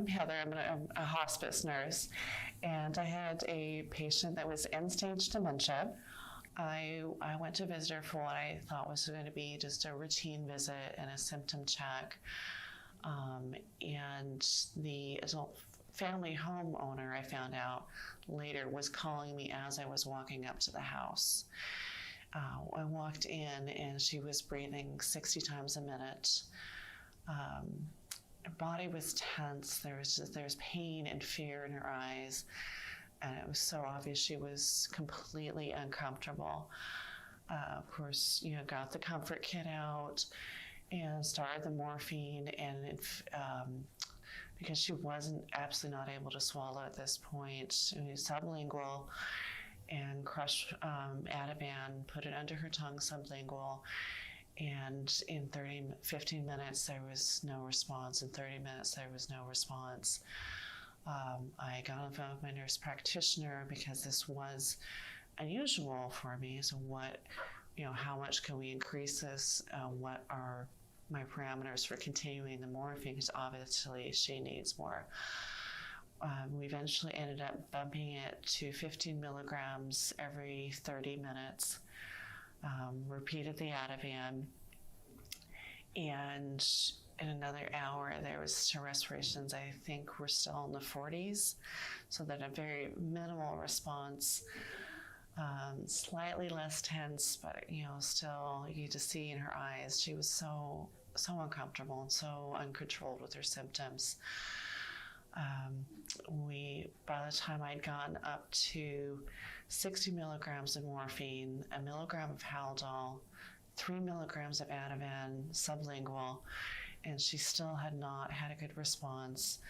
I'm Heather. I'm a hospice nurse, and I had a patient that was end-stage dementia. I went to visit her for what I thought was going to be just a routine visit and a symptom check. And the adult family homeowner, I found out later, was calling me as I was walking up to the house. I walked in and she was breathing 60 times a minute. Her body was tense. There was pain and fear in her eyes, and it was so obvious she was completely uncomfortable. Of course, got the comfort kit out and started the morphine, and because she wasn't absolutely not able to swallow at this point, it was sublingual, and crushed Ativan, put it under her tongue, sublingual. And in 15 minutes, there was no response. In 30 minutes, there was no response. I got on the phone with my nurse practitioner because this was unusual for me. So how much can we increase this? What are my parameters for continuing the morphine? Because obviously she needs more. We eventually ended up bumping it to 15 milligrams every 30 minutes. Repeated the Ativan, and in another hour there was her respirations, I think, were still in the 40s, so that a very minimal response, slightly less tense, but still you could see in her eyes she was so uncomfortable and so uncontrolled with her symptoms. By the time I'd gotten up to 60 milligrams of morphine, a milligram of Haldol, 3 milligrams of Ativan, sublingual, and she still had not had a good response.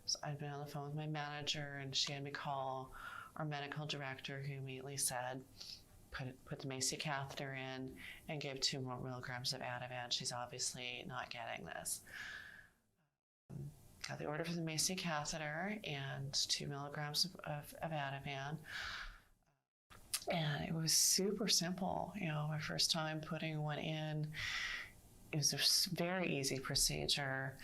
So I'd been on the phone with my manager, and she had me call our medical director, who immediately said, put the Macy Catheter in and give 2 more milligrams of Ativan. She's obviously not getting this. Got the order for the Macy Catheter and 2 milligrams of Ativan. And it was super simple. My first time putting one in, it was a very easy procedure.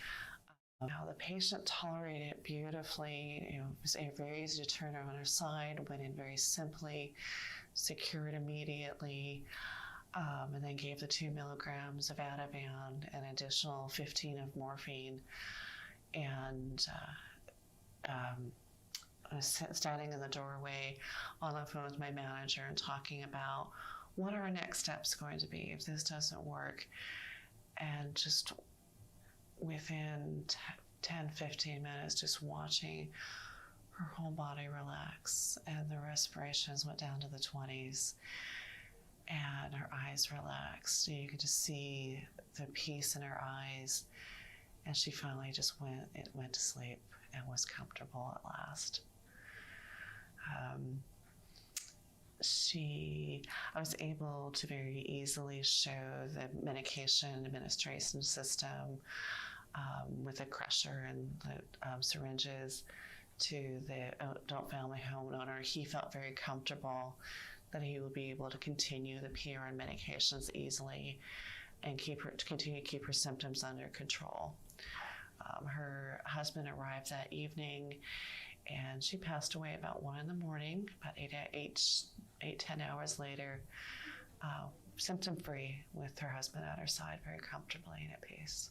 The patient tolerated it beautifully. It was very easy to turn her on her side, went in very simply, secured immediately, and then gave the 2 milligrams of Ativan, an additional 15 of morphine. And I was standing in the doorway on the phone with my manager and talking about what are our next steps going to be if this doesn't work. And just within 10-15 minutes, just watching her whole body relax, and the respirations went down to the 20s, and her eyes relaxed. You could just see the peace in her eyes. And she finally just went to sleep and was comfortable at last. I was able to very easily show the medication administration system with the crusher and the syringes to the adult family homeowner. He felt very comfortable that he would be able to continue the PRN medications easily and continue to keep her symptoms under control. Her husband arrived that evening, and she passed away about 1 a.m, about 10 hours later, symptom-free, with her husband at her side, very comfortably and at peace.